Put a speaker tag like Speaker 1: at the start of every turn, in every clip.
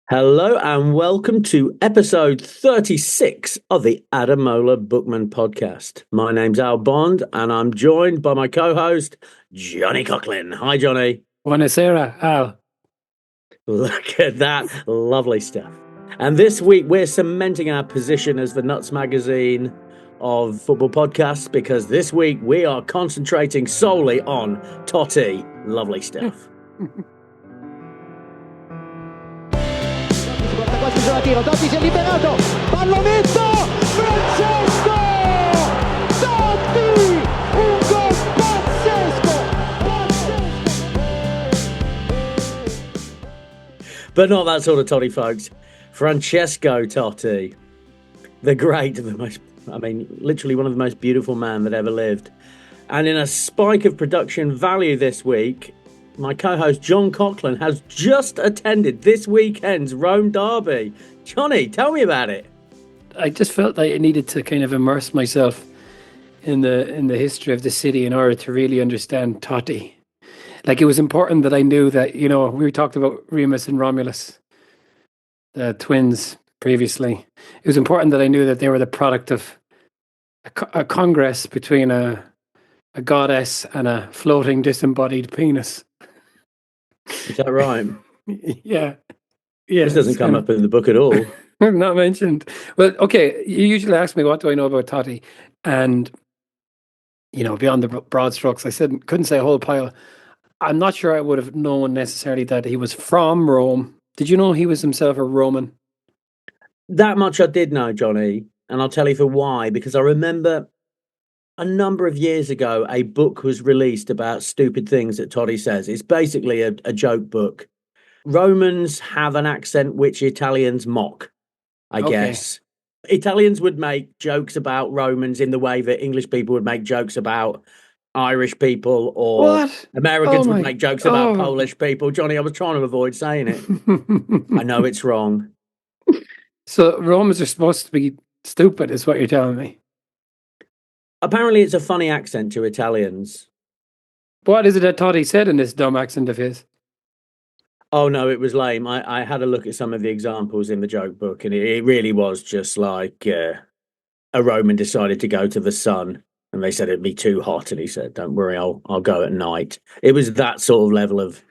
Speaker 1: Hello and welcome to episode 36 of the Adamola Bookman podcast. My name's Al Bond and I'm joined by my co-host, Johnny Coughlin. Hi, Johnny.
Speaker 2: Buonasera, Al.
Speaker 1: Look at that lovely stuff. And this week we're cementing our position as the Nuts magazine of football podcasts because this week we are concentrating solely on Totti. Lovely stuff.
Speaker 3: Quasi sulla tiro, Totti si è liberato, pallonetto, Francesco Totti, un gol pazzesco.
Speaker 1: But not that sort of Totti, folks. Francesco Totti, the great, literally one of the most beautiful men that ever lived. And in a spike of production value this week, my co-host John Coughlin has just attended this weekend's Rome derby. Johnny, tell me about it.
Speaker 2: I just felt like I needed to kind of immerse myself in the history of the city in order to really understand Totti. Like, it was important that I knew that, we talked about Remus and Romulus, the twins, previously. It was important that I knew that they were the product of a congress between a goddess and a floating disembodied penis.
Speaker 1: Is that right?
Speaker 2: Yeah.
Speaker 1: This doesn't come up in the book at all.
Speaker 2: Not mentioned. Well, okay, you usually ask me, what do I know about Totti? And, beyond the broad strokes, I couldn't say a whole pile. I'm not sure I would have known necessarily that he was from Rome. Did you know he was himself a Roman?
Speaker 1: That much I did know, Johnny, and I'll tell you for why. Because I remember a number of years ago, a book was released about stupid things that Totti says. It's basically a joke book. Romans have an accent which Italians mock, I guess. Italians would make jokes about Romans in the way that English people would make jokes about Irish people, or
Speaker 2: What?
Speaker 1: Americans would make jokes about Polish people. Johnny, I was trying to avoid saying it. I know it's wrong.
Speaker 2: So Romans are supposed to be stupid, is what you're telling me.
Speaker 1: Apparently, it's a funny accent to Italians.
Speaker 2: What is it that Totti said in this dumb accent of his?
Speaker 1: Oh, no, it was lame. I had a look at some of the examples in the joke book, and it really was just like a Roman decided to go to the sun, and they said it'd be too hot, and he said, "Don't worry, I'll go at night." It was that sort of level of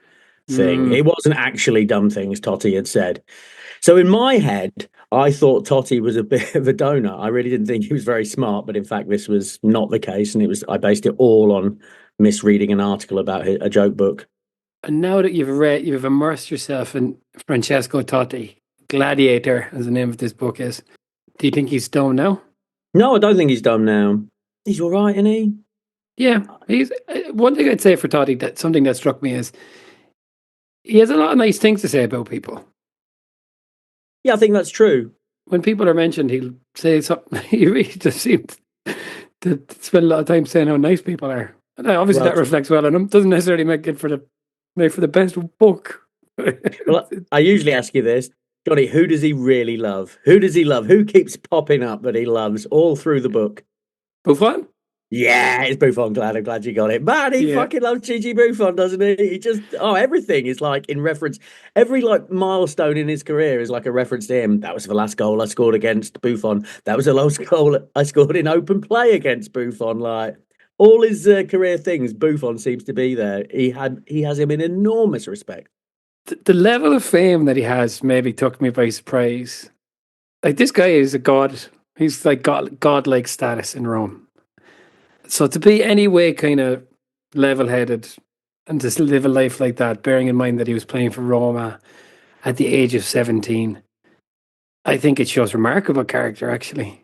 Speaker 1: thing. It wasn't actually dumb things Totti had said. So in my head, I thought Totti was a bit of a donut. I really didn't think he was very smart, but in fact, this was not the case, and I based it all on misreading an article about a joke book.
Speaker 2: And now that you've immersed yourself in Francesco Totti, Gladiator, as the name of this book is, do you think he's dumb now?
Speaker 1: No, I don't think he's dumb now. He's all right, isn't he?
Speaker 2: Yeah, he's one thing I'd say for Totti, that something that struck me is he has a lot of nice things to say about people.
Speaker 1: Yeah, I think that's true.
Speaker 2: When people are mentioned, he'll say something. He really just seems to spend a lot of time saying how nice people are. And obviously, that reflects well on him. Doesn't necessarily make for the best book.
Speaker 1: Well, I usually ask you this, Johnny. Who does he really love? Who does he love? Who keeps popping up that he loves all through the book?
Speaker 2: Buffon?
Speaker 1: Yeah, it's Buffon. I'm glad you got it. Man, he fucking loves Gigi Buffon, doesn't he? He just, everything is like in reference. Every like milestone in his career is like a reference to him. That was the last goal I scored against Buffon. That was the last goal I scored in open play against Buffon. Like all his career things, Buffon seems to be there. He has him in enormous respect.
Speaker 2: The level of fame that he has maybe took me by surprise. Like, this guy is a god. He's like godlike status in Rome. So to be any way kind of level-headed and to live a life like that, bearing in mind that he was playing for Roma at the age of 17, I think it shows remarkable character, actually.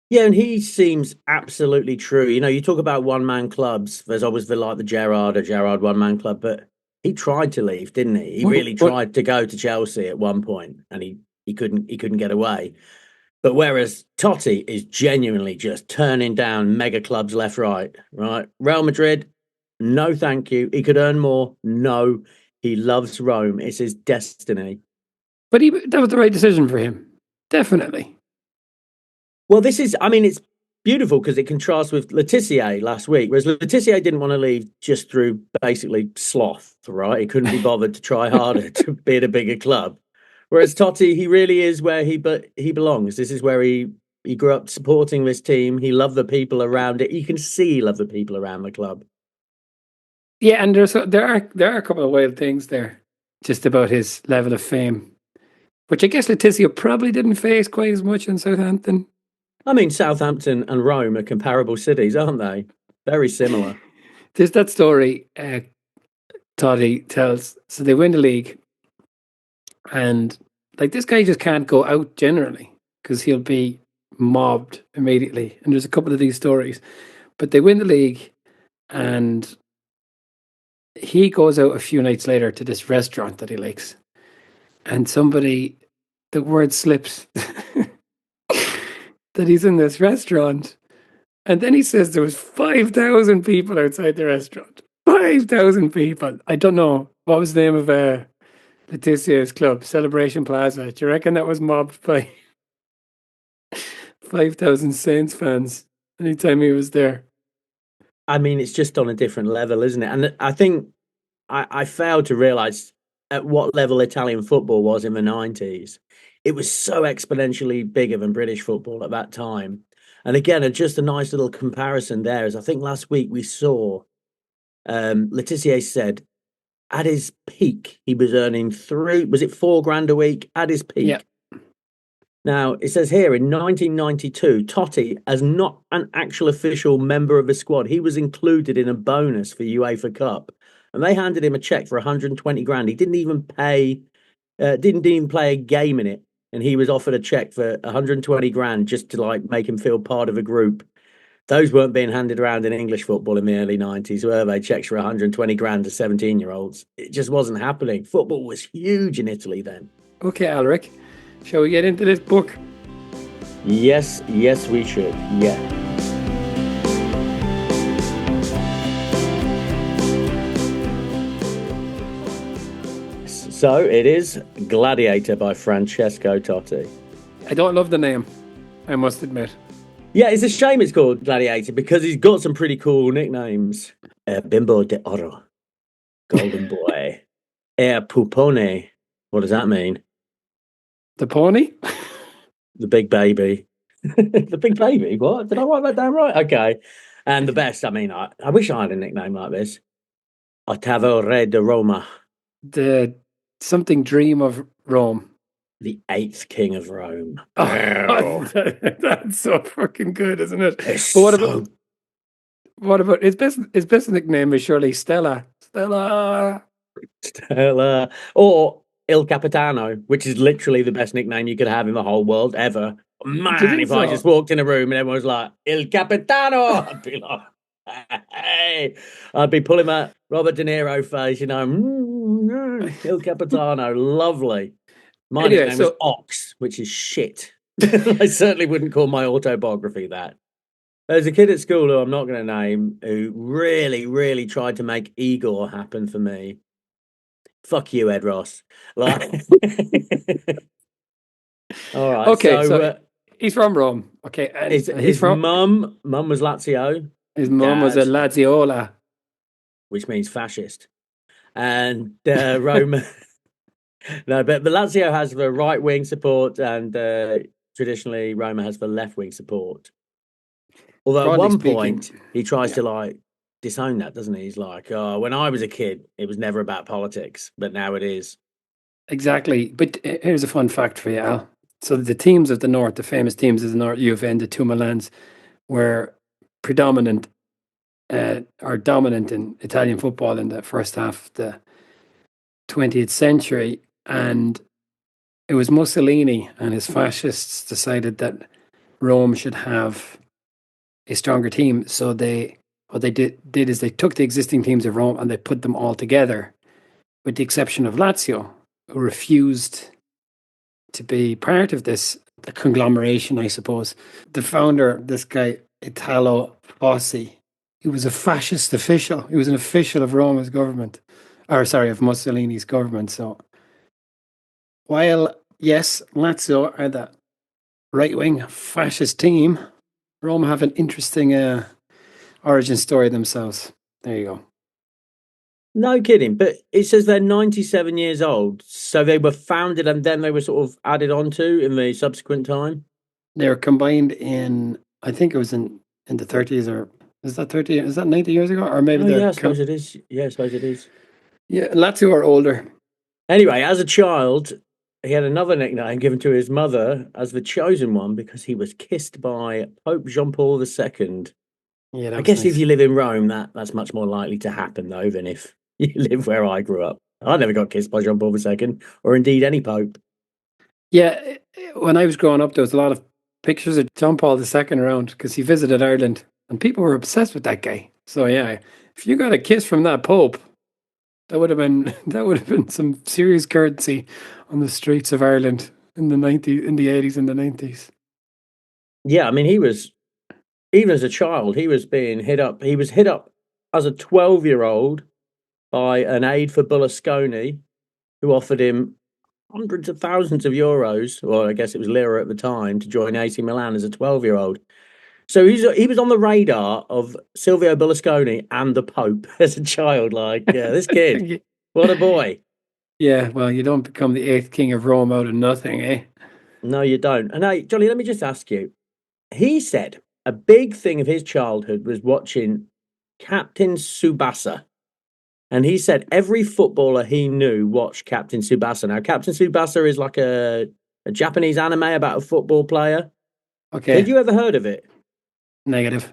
Speaker 1: Yeah, and he seems absolutely true. You talk about one-man clubs. There's always the Gerrard one-man club, but he tried to leave, didn't he? He really tried to go to Chelsea at one point, and he couldn't get away. But whereas Totti is genuinely just turning down mega clubs left, right. Real Madrid, no thank you. He could earn more. No, he loves Rome. It's his destiny.
Speaker 2: But that was the right decision for him. Definitely.
Speaker 1: Well, it's beautiful because it contrasts with Letitia last week, whereas Letitia didn't want to leave just through basically sloth, right? He couldn't be bothered to try harder to be at a bigger club. Whereas Totti, he really is where he belongs. This is where he grew up supporting this team. He loved the people around it. You can see he loved the people around the club.
Speaker 2: Yeah, and there are a couple of wild things there, just about his level of fame, which I guess Letizia probably didn't face quite as much in Southampton.
Speaker 1: I mean, Southampton and Rome are comparable cities, aren't they? Very similar.
Speaker 2: There's that story Totti tells. So they win the league, and like this guy just can't go out generally because he'll be mobbed immediately. And there's a couple of these stories, but they win the league, and he goes out a few nights later to this restaurant that he likes, and the word slips that he's in this restaurant, and then he says there was 5,000 people outside the restaurant. 5,000 people. I don't know what was the name of Letitia's club, Celebration Plaza. Do you reckon that was mobbed by 5,000 Saints fans anytime he was there?
Speaker 1: I mean, it's just on a different level, isn't it? And I think I failed to realise at what level Italian football was in the 90s. It was so exponentially bigger than British football at that time. And again, just a nice little comparison there is I think last week we saw Letitia said at his peak, he was earning £4 grand a week at his peak.
Speaker 2: Yeah.
Speaker 1: Now, it says here in 1992, Totti, as not an actual official member of the squad, he was included in a bonus for UEFA Cup. And they handed him a check for 120 grand. He didn't even play a game in it. And he was offered a check for 120 grand just to like make him feel part of a group. Those weren't being handed around in English football in the early 90s, were they? Checks for 120 grand to 17-year-olds. It just wasn't happening. Football was huge in Italy then.
Speaker 2: Okay, Alric, shall we get into this book?
Speaker 1: Yes, we should. Yeah. So it is Gladiator by Francesco Totti.
Speaker 2: I don't love the name, I must admit.
Speaker 1: Yeah, it's a shame it's called Gladiator because he's got some pretty cool nicknames. Bimbo de Oro, Golden Boy, Pupone. What does that mean?
Speaker 2: The pony?
Speaker 1: The big baby. The big baby? What? Did I write that down right? Okay. And the best, I mean, I wish I had a nickname like this. Ottavo Re de Roma.
Speaker 2: The something dream of Rome.
Speaker 1: The 8th king of Rome.
Speaker 2: Oh, that's so fucking good, isn't it?
Speaker 1: But
Speaker 2: what about his best nickname is surely Stella. Stella.
Speaker 1: Or Il Capitano, which is literally the best nickname you could have in the whole world ever. Man, if I just walked in a room and everyone was like, Il Capitano, I'd be like, hey, I'd be pulling that Robert De Niro face, Il Capitano, lovely. My nickname was Ox, which is shit. I certainly wouldn't call my autobiography that. There's a kid at school who I'm not going to name who really, really tried to make Igor happen for me. Fuck you, Ed Ross. Like, all right.
Speaker 2: Okay, so he's from Rome. Okay, and
Speaker 1: his mum was Lazio.
Speaker 2: His mum was a Laziola,
Speaker 1: which means fascist, and Roma. No, but Lazio has the right wing support, and traditionally Roma has the left wing support. Although broadly at one point he tries to like disown that, doesn't he? He's like, "Oh, when I was a kid, it was never about politics, but now it is."
Speaker 2: Exactly. But here's a fun fact for you, Al. So the teams of the north, the famous teams of the north, U of N, the two Milans, were dominant in Italian football in the first half of the 20th century. And it was Mussolini and his fascists decided that Rome should have a stronger team. So what they did is they took the existing teams of Rome and they put them all together, with the exception of Lazio, who refused to be part of this conglomeration, I suppose. The founder, this guy, Italo Fossi, he was a fascist official. He was an official of Roma's government. Of Mussolini's government. So while, yes, Lazio are the right-wing fascist team, Roma have an interesting origin story themselves. There you go.
Speaker 1: No kidding. But it says they're 97 years old. So they were founded and then they were sort of added onto in the subsequent time.
Speaker 2: They were combined in, I think it was in the 30s, or is that 30? Is that 90 years ago? Or maybe
Speaker 1: Oh,
Speaker 2: they're
Speaker 1: yeah, I suppose it is. Yeah, I suppose it is.
Speaker 2: yeah, Lazio are older.
Speaker 1: Anyway, as a child, he had another nickname given to his mother as the chosen one because he was kissed by Pope Jean Paul II.
Speaker 2: Yeah, that
Speaker 1: I
Speaker 2: was
Speaker 1: guess if
Speaker 2: nice.
Speaker 1: you live in Rome, that's much more likely to happen though than if you live where I grew up. I never got kissed by Jean Paul II, or indeed any pope.
Speaker 2: Yeah, when I was growing up, there was a lot of pictures of John Paul II around because he visited Ireland, and people were obsessed with that guy. So yeah, if you got a kiss from that Pope, that would have been that would have been some serious currency on the streets of Ireland in the '80s and the '90s.
Speaker 1: Yeah, I mean, he was even as a child, he was being hit up. He was hit up as a 12-year-old by an aide for Berlusconi, who offered him hundreds of thousands of euros, or I guess it was lira at the time, to join AC Milan as a 12-year-old. So he was on the radar of Silvio Berlusconi and the Pope as a child. Like, yeah, this kid, what a boy.
Speaker 2: Yeah, well, you don't become the eighth king of Rome out of nothing, eh?
Speaker 1: No, you don't. And hey, Johnny, let me just ask you. He said a big thing of his childhood was watching Captain Tsubasa. And he said every footballer he knew watched Captain Tsubasa. Now, Captain Tsubasa is like a Japanese anime about a football player. Had
Speaker 2: Okay,
Speaker 1: you ever heard of it?
Speaker 2: negative.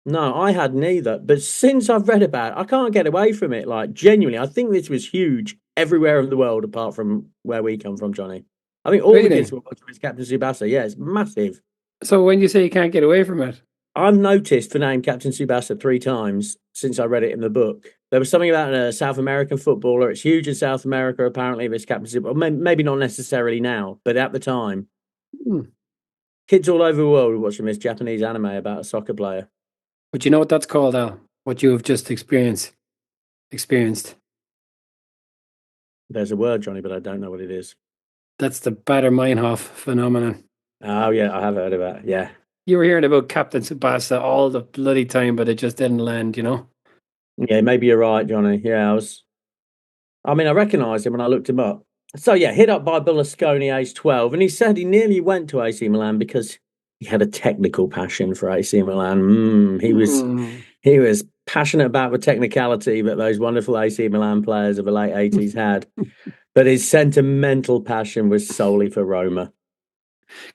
Speaker 1: No, I had neither. But since I've read about it, I can't get away from it. Like, genuinely, I think this was huge everywhere in the world apart from where we come from, Johnny. I think all the kids
Speaker 2: Really?
Speaker 1: were watching this Captain Tsubasa. Yeah, it's massive.
Speaker 2: So when you say you can't get away from it,
Speaker 1: I've noticed the name Captain Tsubasa 3 times since I read it in the book. There was something about a South American footballer. It's huge in South America, apparently, this Captain Tsubasa. Maybe not necessarily now, but at the time,
Speaker 2: hmm.
Speaker 1: kids all over the world were watching this Japanese anime about a soccer player.
Speaker 2: But you know what that's called, Al? What you have just experienced.
Speaker 1: There's a word, Johnny, but I don't know what it is.
Speaker 2: That's the Bader Meinhof phenomenon.
Speaker 1: Oh, yeah, I have heard of that. Yeah.
Speaker 2: You were hearing about Captain Tsubasa all the bloody time, but it just didn't land, you know?
Speaker 1: Yeah, maybe you're right, Johnny. Yeah, I mean, I recognised him when I looked him up. So, yeah, hit up by Berlusconi, age 12. And he said he nearly went to AC Milan because he had a technical passion for AC Milan.
Speaker 2: Hmm.
Speaker 1: He was passionate about the technicality that those wonderful AC Milan players of the late 80s had. But his sentimental passion was solely for Roma.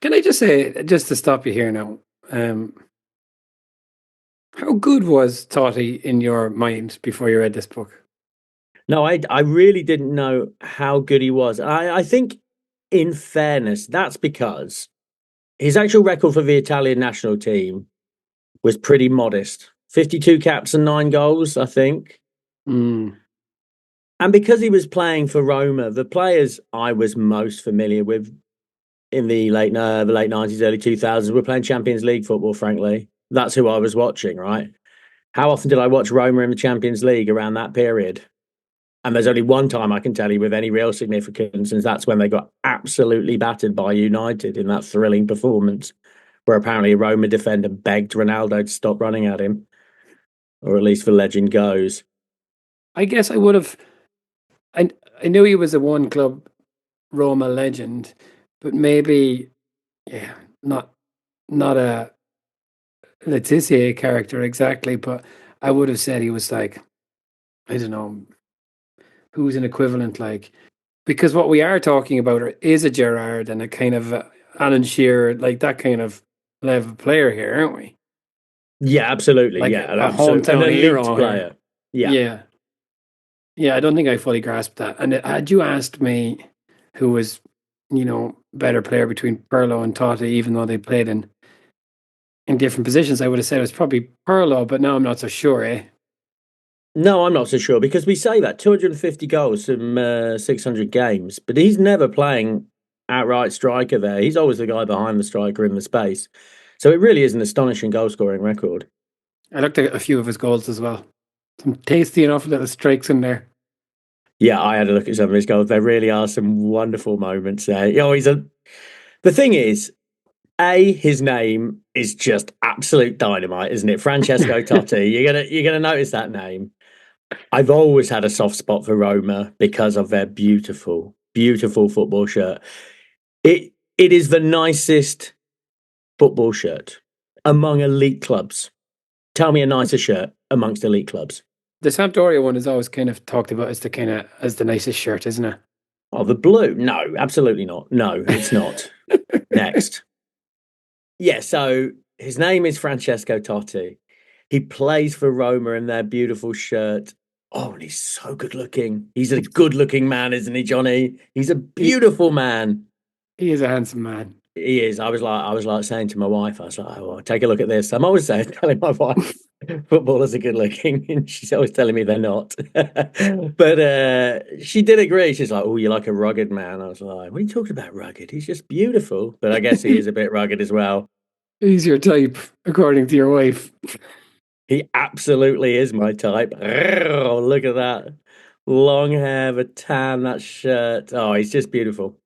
Speaker 2: Can I just say, just to stop you here now, um, how good was Totti in your mind before you read this book?
Speaker 1: No, I really didn't know how good he was. I think, in fairness, that's because his actual record for the Italian national team was pretty modest. 52 caps and 9 goals, I think.
Speaker 2: Mm.
Speaker 1: And because he was playing for Roma, the players I was most familiar with in the late 90s, early 2000s were playing Champions League football, frankly. That's who I was watching, right? How often did I watch Roma in the Champions League around that period? And there's only one time I can tell you with any real significance, and that's when they got absolutely battered by United in that thrilling performance, where apparently a Roma defender begged Ronaldo to stop running at him, or at least the legend goes.
Speaker 2: I guess I would have. I I knew he was a one club Roma legend, but maybe, yeah, not a Letizia character exactly. But I would have said he was like, I don't know, who's an equivalent like, because what we are talking about is a Gerrard and a kind of Alan Shearer, like that kind of level player here, aren't we?
Speaker 1: Yeah, absolutely.
Speaker 2: Like
Speaker 1: Yeah,
Speaker 2: a
Speaker 1: an
Speaker 2: hometown
Speaker 1: elite
Speaker 2: hero here.
Speaker 1: player. Yeah.
Speaker 2: Yeah. Yeah, I don't think I fully grasped that. And had you asked me who was, better player between Perlo and Totti, even though they played in different positions, I would have said it was probably Perlo, but now I'm not so sure, eh?
Speaker 1: No, I'm not so sure because we say that 250 goals from 600 games, but he's never playing outright striker there. He's always the guy behind the striker in the space. So it really is an astonishing goal scoring record.
Speaker 2: I looked at a few of his goals as well. Some tasty enough little strikes in there.
Speaker 1: Yeah, I had a look at some of his goals. There really are some wonderful moments there. The thing is, His name is just absolute dynamite, isn't it? Francesco Totti. You're gonna notice that name. I've always had a soft spot for Roma because of their beautiful, beautiful football shirt. It is the nicest football shirt among elite clubs. Tell me a nicer shirt amongst elite clubs.
Speaker 2: The Sampdoria one is always kind of talked about as the nicest shirt, isn't it?
Speaker 1: Oh, the blue? No, absolutely not. No, it's not. Next. Yeah, so his name is Francesco Totti. He plays for Roma in their beautiful shirt. Oh, and he's so good looking. He's a good looking man, isn't he, Johnny? He's a
Speaker 2: He,
Speaker 1: beautiful man.
Speaker 2: he is a handsome man.
Speaker 1: He is. I was like saying to my wife, I was like, oh, take a look at this. I'm always saying, telling my wife, footballers are good looking, and she's always telling me they're not. But she did agree. She's like, oh, you're like a rugged man. I was like, what are you talking about, rugged? He's just beautiful. But I guess he is a bit rugged as well.
Speaker 2: He's your type, according to your wife.
Speaker 1: He absolutely is my type. Oh, look at that. Long hair, the tan, that shirt. Oh, he's just beautiful.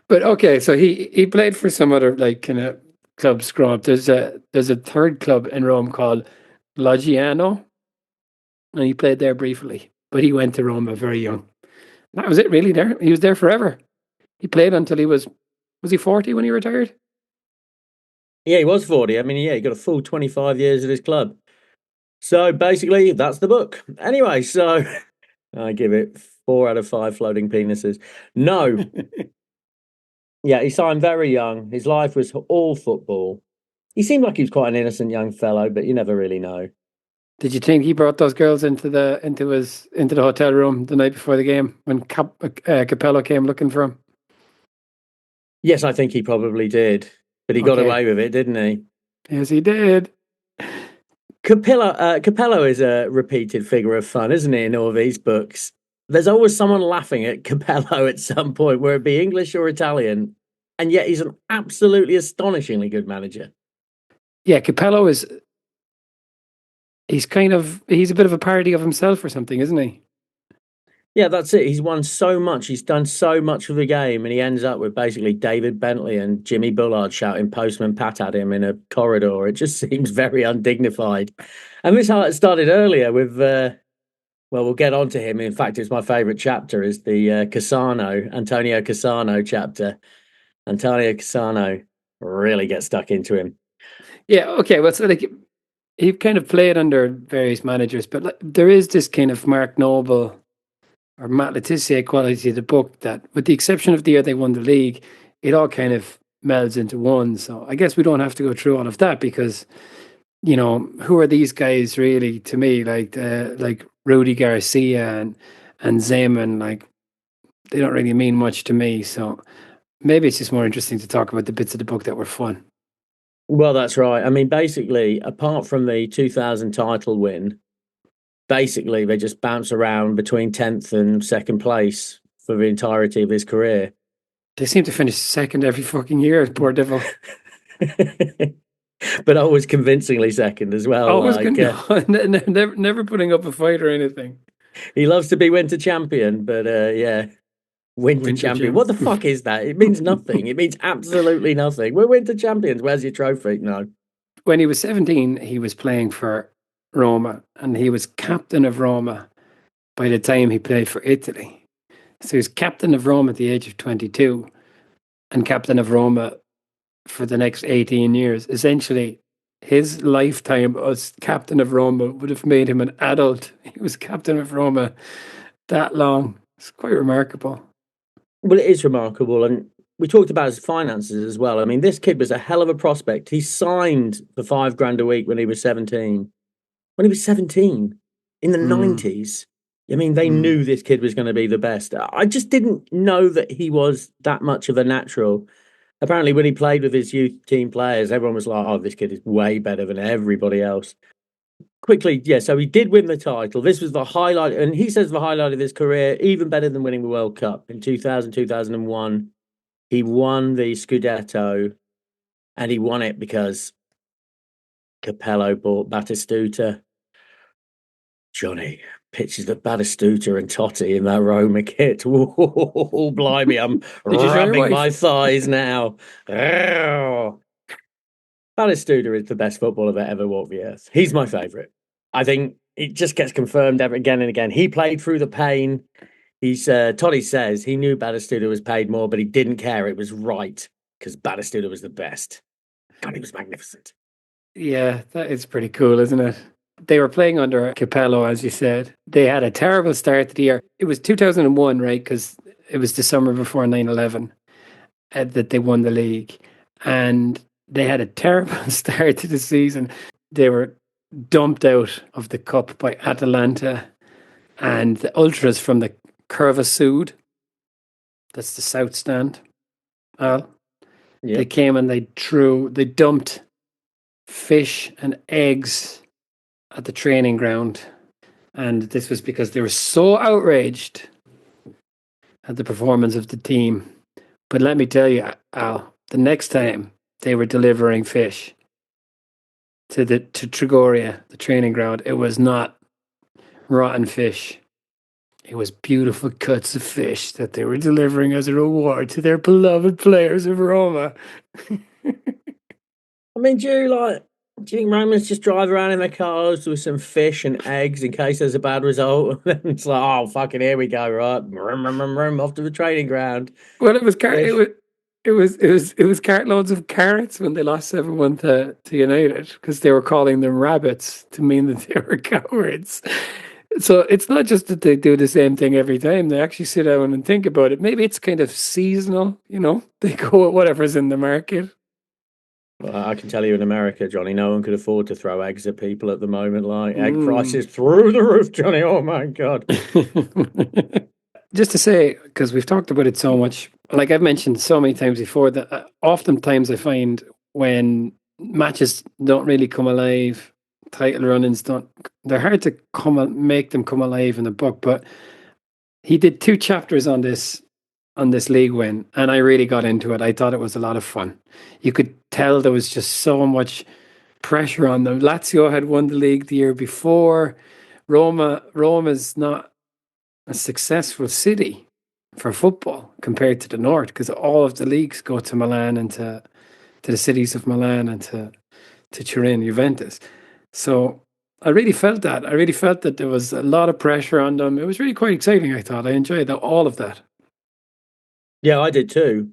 Speaker 2: But okay, so he played for some other like kind of club scrum. There's a third club in Rome called Loggiano, and he played there briefly. But he went to Roma very young. That was it, really. There, he was there forever. He played until he 40 when he retired?
Speaker 1: Yeah, he was 40. I mean, yeah, he got a full 25 years at his club. So basically, that's the book. Anyway, so I give it 4 out of 5 floating penises. No, yeah, he signed very young. His life was all football. He seemed like he was quite an innocent young fellow, but you never really know.
Speaker 2: Did you think he brought those girls into the hotel room the night before the game when Capello came looking for him?
Speaker 1: Yes, I think he probably did, but he got
Speaker 2: Okay.
Speaker 1: away with it, didn't he?
Speaker 2: Yes, he did.
Speaker 1: Capello is a repeated figure of fun, isn't he, in all these books? There's always someone laughing at Capello at some point, whether it be English or Italian, and yet he's an absolutely astonishingly good manager.
Speaker 2: Yeah, Capello he's a bit of a parody of himself or something, isn't he?
Speaker 1: Yeah, that's it. He's won so much. He's done so much for the game, and he ends up with basically David Bentley and Jimmy Bullard shouting "Postman Pat" at him in a corridor. It just seems very undignified. And this started earlier with, well, we'll get on to him. In fact, it's my favourite chapter is the Antonio Cassano chapter. Antonio Cassano really gets stuck into him.
Speaker 2: Yeah, okay. Well, so like he kind of played under various managers, but like, there is this kind of Mark Noble or Matt Letizia quality to the book that, with the exception of the year they won the league, it all kind of melds into one. So I guess we don't have to go through all of that because, who are these guys really to me? Like Rudy Garcia and Zeman, like they don't really mean much to me. So maybe it's just more interesting to talk about the bits of the book that were fun.
Speaker 1: Well, that's right. I mean, basically, apart from the 2000 title win, basically they just bounce around between 10th and second place for the entirety of his career.
Speaker 2: They seem to finish second every fucking year, poor devil.
Speaker 1: But always convincingly second as well.
Speaker 2: Always never putting up a fight or anything.
Speaker 1: He loves to be winter champion, but yeah, winter champion. What the fuck is that? It means nothing. It means absolutely nothing. We're winter champions. Where's your trophy? No.
Speaker 2: When he was 17, he was playing for Roma, and he was captain of Roma by the time he played for Italy. So he was captain of Roma at the age of 22 and captain of Roma for the next 18 years. Essentially, his lifetime as captain of Roma would have made him an adult. He was captain of Roma that long. It's quite remarkable.
Speaker 1: Well, it is remarkable. And we talked about his finances as well. I mean, this kid was a hell of a prospect. He signed for £5 a week when he was 17. When he was 17 in the 90s. I mean, they knew this kid was going to be the best. I just didn't know that he was that much of a natural. Apparently, when he played with his youth team players, everyone was like, oh, this kid is way better than everybody else. Quickly, yeah, so he did win the title. This was the highlight, and he says the highlight of his career, even better than winning the World Cup in 2000, 2001. He won the Scudetto, and he won it because Capello bought Batistuta. Johnny, pictures of Batistuta and Totti in that Roma kit. Oh, blimey, I'm rubbing my thighs now. Batistuta is the best footballer that ever walked the earth. He's my favourite. I think it just gets confirmed again and again. He played through the pain. Totti says he knew Batistuta was paid more, but he didn't care. It was right because Batistuta was the best. God, he was magnificent.
Speaker 2: Yeah, that is pretty cool, isn't it? They were playing under Capello, as you said. They had a terrible start to the year. It was 2001, right? Because it was the summer before 9/11 that they won the league. And they had a terrible start to the season. They were dumped out of the cup by Atalanta, and the ultras from the Curva Sud, that's the south stand, Al, they came and they dumped fish and eggs at the training ground. And this was because they were so outraged at the performance of the team. But let me tell you, Al, the next time they were delivering fish to Trigoria, the training ground, it was not rotten fish. It was beautiful cuts of fish that they were delivering as a reward to their beloved players of Roma.
Speaker 1: I mean, do you think Romans just drive around in their cars with some fish and eggs in case there's a bad result? It's like, oh, fucking, here we go, right? Off to the training ground.
Speaker 2: Well, it was cartloads of carrots when they lost 7-1 to United because they were calling them rabbits to mean that they were cowards. So it's not just that they do the same thing every time. They actually sit down and think about it. Maybe it's kind of seasonal, They go with whatever's in the market.
Speaker 1: Well, I can tell you in America, Johnny, no one could afford to throw eggs at people at the moment. Like, egg prices through the roof, Johnny. Oh, my God.
Speaker 2: Just to say, because we've talked about it so much, like I've mentioned so many times before, that oftentimes I find when matches don't really come alive, title run-ins they're hard to make them come alive in the book. But he did 2 chapters on this league win, and I really got into it. I thought it was a lot of fun. You could tell there was just so much pressure on them. Lazio had won the league the year before. Roma's not a successful city for football compared to the north, because all of the leagues go to Milan and to the cities of Milan and to Turin, Juventus. So I really felt that. I really felt that there was a lot of pressure on them. It was really quite exciting, I thought. I enjoyed all of that.
Speaker 1: Yeah, I did too.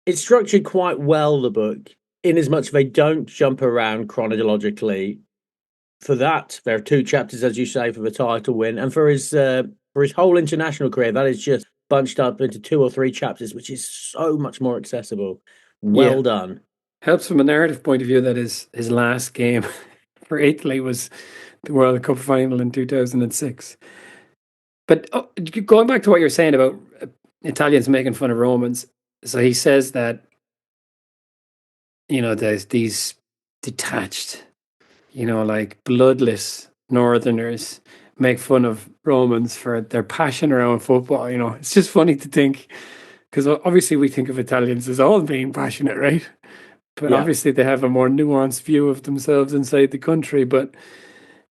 Speaker 1: It's structured quite well, the book, in as much they don't jump around chronologically. For that, there are 2 chapters, as you say, for the title win, and for his whole international career, that is just bunched up into 2 or 3 chapters, which is so much more accessible. Well done.
Speaker 2: Helps from a narrative point of view that his last game for Italy was the World Cup final in 2006. But going back to what you're saying about Italians making fun of Romans, so he says that, there's these detached, like bloodless Northerners make fun of Romans for their passion around football. It's just funny to think, because obviously we think of Italians as all being passionate, right? But obviously they have a more nuanced view of themselves inside the country. But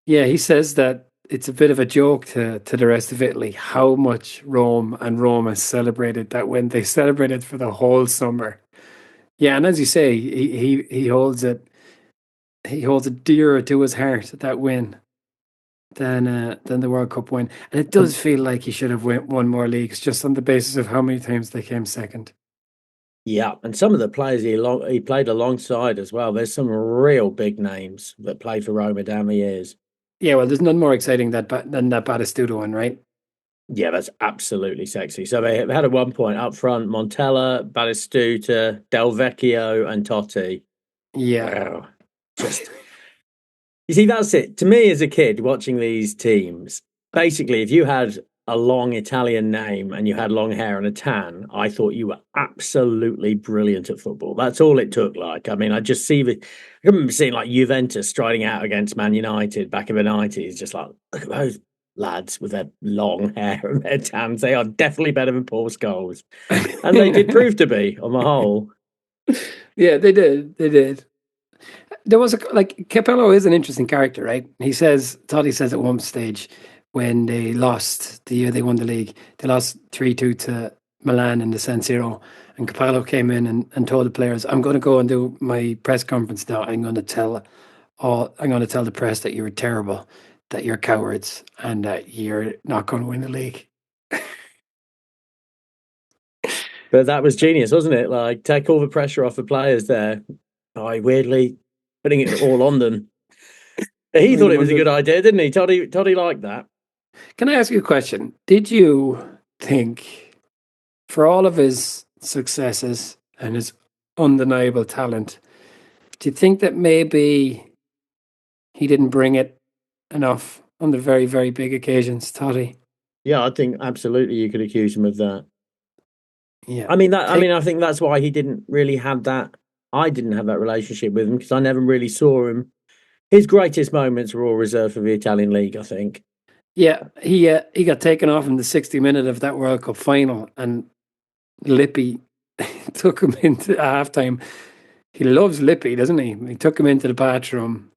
Speaker 2: yeah, he says that it's a bit of a joke to the rest of Italy how much Rome and Roma celebrated that win. They celebrated for the whole summer. Yeah, and as you say, he holds it dearer to his heart, that win, than the World Cup win. And it does feel like he should have won more leagues just on the basis of how many times they came second. Yeah,
Speaker 1: and some of the players he played alongside as well. There's some real big names that played for Roma down the years.
Speaker 2: Yeah, well, there's none more exciting than that Batistuta one, right?
Speaker 1: Yeah, that's absolutely sexy. So they had at one point up front Montella, Batistuta, Del Vecchio, and Totti.
Speaker 2: Yeah.
Speaker 1: Wow. You see, that's it. To me, as a kid watching these teams, basically, if you had a long Italian name and you had long hair and a tan, I thought you were absolutely brilliant at football. That's all it took. I mean, I remember seeing like Juventus striding out against Man United back in the 90s, just like, look at those lads with their long hair and their tans. They are definitely better than Paul Scholes. And they did prove to be, on the whole.
Speaker 2: Yeah, they did. There was Capello is an interesting character, right? Totti says at one stage when they lost the year they won the league, they lost 3-2 to Milan in the San Siro, and Capello came in and told the players, "I'm going to go and do my press conference now. I'm going to tell the press that you're terrible, that you're cowards, and that you're not going to win the league."
Speaker 1: But that was genius, wasn't it? Like, take all the pressure off the players there by weirdly putting it all on them. He thought it was a good idea, didn't he? Toddy liked that.
Speaker 2: Can I ask you a question? Did you think, for all of his successes and his undeniable talent, do you think that maybe he didn't bring it enough on the very, very big occasions, Totti?
Speaker 1: Yeah, I think absolutely you could accuse him of that.
Speaker 2: Yeah.
Speaker 1: I think that's why he didn't really have that. I didn't have that relationship with him because I never really saw him. His greatest moments were all reserved for the Italian league, I think.
Speaker 2: Yeah, he got taken off in the 60 minute of that World Cup final, and Lippi took him into halftime. He loves Lippi, doesn't he? He took him into the bathroom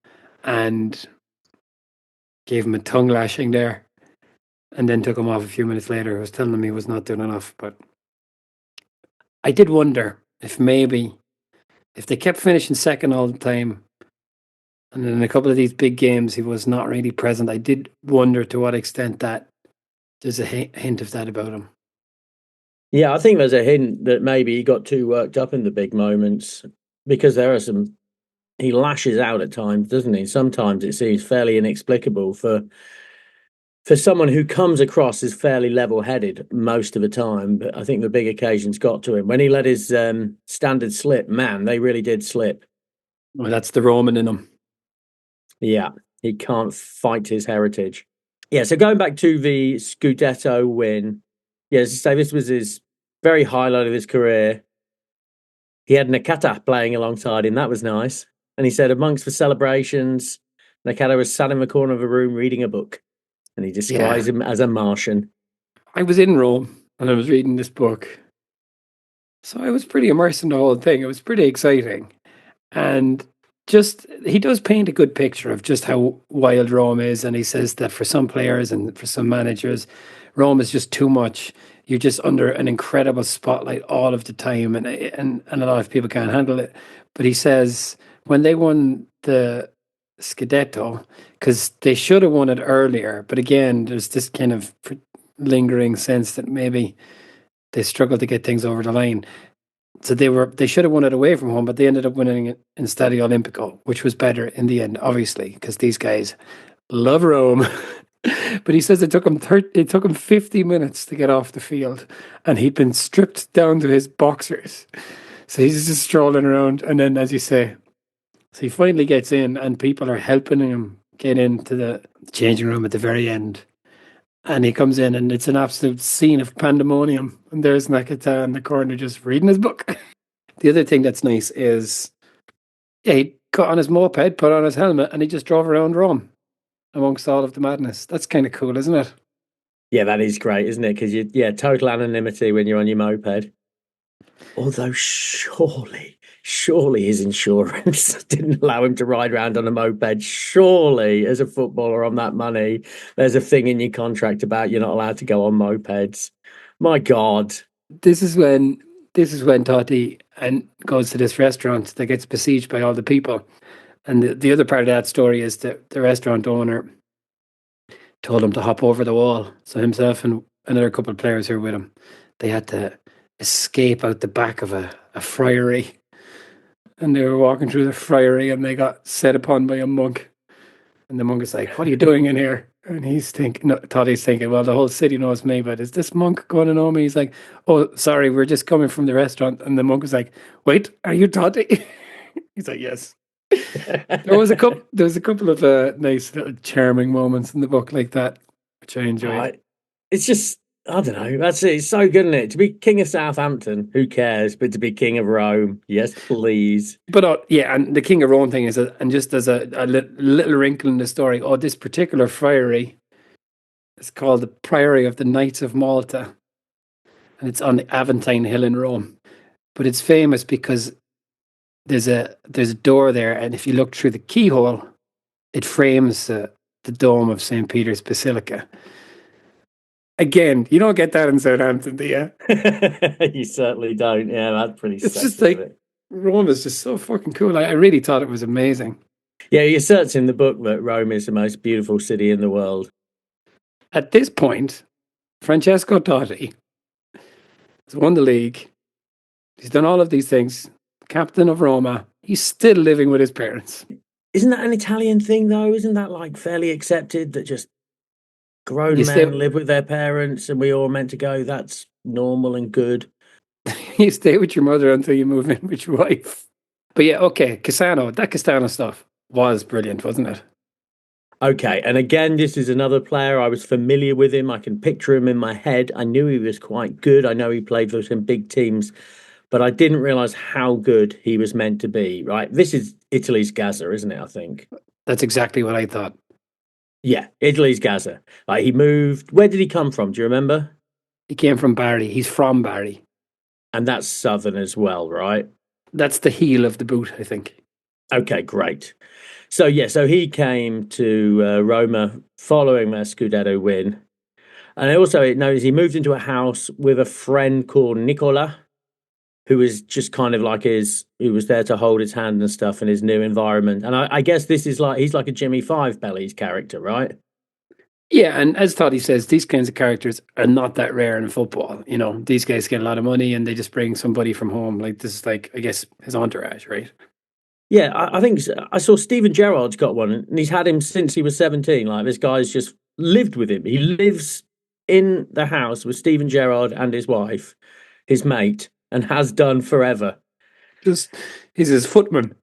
Speaker 2: and gave him a tongue lashing there, and then took him off a few minutes later. I was telling him he was not doing enough, but I did wonder if maybe if they kept finishing second all the time, and in a couple of these big games he was not really present. I did wonder to what extent that there's a hint of that about him.
Speaker 1: Yeah, I think there's a hint that maybe he got too worked up in the big moments because there are some. He lashes out at times, doesn't he? Sometimes it seems fairly inexplicable for someone who comes across as fairly level-headed most of the time. But I think the big occasions got to him when he let his standard slip. Man, they really did slip.
Speaker 2: Well, that's the Roman in him.
Speaker 1: Yeah, he can't fight his heritage. Yeah, so going back to the Scudetto win, yeah, as I say, this was his very highlight of his career. He had Nakata playing alongside him. That was nice. And he said amongst the celebrations, Nakata was sat in the corner of a room reading a book. And he describes him as a Martian.
Speaker 2: I was in Rome and I was reading this book. So I was pretty immersed in the whole thing. It was pretty exciting. And just, he does paint a good picture of just how wild Rome is. And he says that for some players and for some managers, Rome is just too much. You're just under an incredible spotlight all of the time. And a lot of people can't handle it. But he says when they won the Scudetto, because they should have won it earlier. But again, there's this kind of lingering sense that maybe they struggled to get things over the line. So they should have won it away from home, but they ended up winning it in Stadio Olimpico, which was better in the end, obviously, because these guys love Rome. But he says it took him 50 minutes to get off the field, and he'd been stripped down to his boxers. So he's just strolling around, and then, as you say, so he finally gets in, and people are helping him get into the changing room at the very end. And he comes in, and it's an absolute scene of pandemonium. And there's Nakata in the corner just reading his book. The other thing that's nice is, yeah, he got on his moped, put on his helmet, and he just drove around Rome amongst all of the madness. That's kind of cool, isn't it?
Speaker 1: Yeah, that is great, isn't it? Because total anonymity when you're on your moped. Although surely his insurance didn't allow him to ride around on a moped. Surely, as a footballer on that money, there's a thing in your contract about you're not allowed to go on mopeds. My God.
Speaker 2: This is when Totti and goes to this restaurant that gets besieged by all the people. And the other part of that story is that the restaurant owner told him to hop over the wall. So himself and another couple of players who were with him, they had to escape out the back of a friary. And they were walking through the friary and they got set upon by a monk. And the monk is like, "What are you doing in here?" And Toddy's thinking, well, the whole city knows me, but is this monk going to know me? He's like, "Oh, sorry, we're just coming from the restaurant." And the monk was like, "Wait, are you Toddy?" He's like, "Yes." There was a couple of nice little charming moments in the book like that, which I enjoyed.
Speaker 1: It's just, I don't know. That's it. It's so good, isn't it? To be king of Southampton, who cares? But to be king of Rome, yes, please.
Speaker 2: But yeah, and the king of Rome thing is, and just as a little wrinkle in the story, this particular friary is called the Priory of the Knights of Malta, and it's on the Aventine Hill in Rome. But it's famous because there's a door there, and if you look through the keyhole, it frames the dome of St. Peter's Basilica. Again, you don't get that in Southampton, do you?
Speaker 1: You certainly don't. Yeah, that's pretty
Speaker 2: It's just
Speaker 1: sexist of
Speaker 2: like
Speaker 1: it.
Speaker 2: Rome is just so fucking cool. I really thought it was amazing.
Speaker 1: Yeah, he asserts in the book that Rome is the most beautiful city in the world.
Speaker 2: At this point, Francesco Totti has won the league. He's done all of these things. Captain of Roma. He's still living with his parents.
Speaker 1: Isn't that an Italian thing, though? Isn't that like fairly accepted that just grown
Speaker 2: You stay,
Speaker 1: men live with their parents and we all meant to go, that's normal and good?
Speaker 2: you stay with your mother until you move in with your wife. But yeah, okay, Cassano, that Castano stuff was brilliant, wasn't it?
Speaker 1: Okay, and again, this is another player. I was familiar with him. I can picture him in my head. I knew he was quite good. I know he played for some big teams, but I didn't realize how good he was meant to be, right? This is Italy's Gaza, isn't it? I think.
Speaker 2: That's exactly what I thought.
Speaker 1: Yeah, Italy's Gaza. Like he moved. Where did he come from? Do you remember?
Speaker 2: He came from Barry. He's from Barry.
Speaker 1: And that's Southern as well, right?
Speaker 2: That's the heel of the boot, I think.
Speaker 1: Okay, great. So yeah, so he came to Roma following their Scudetto win, and I also noticed he moved into a house with a friend called Nicola, who was just kind of like who was there to hold his hand and stuff in his new environment. And I guess this is like he's like a Jimmy Five Bellies character, right?
Speaker 2: Yeah, and as Toddy says, these kinds of characters are not that rare in football. You know, these guys get a lot of money and they just bring somebody from home. Like this is like, I guess, his entourage, right?
Speaker 1: Yeah, I think I saw Steven Gerrard's got one, and he's had him since he was 17. Like this guy's just lived with him. He lives in the house with Steven Gerrard and his wife, his mate, and has done forever.
Speaker 2: Just he's his footman.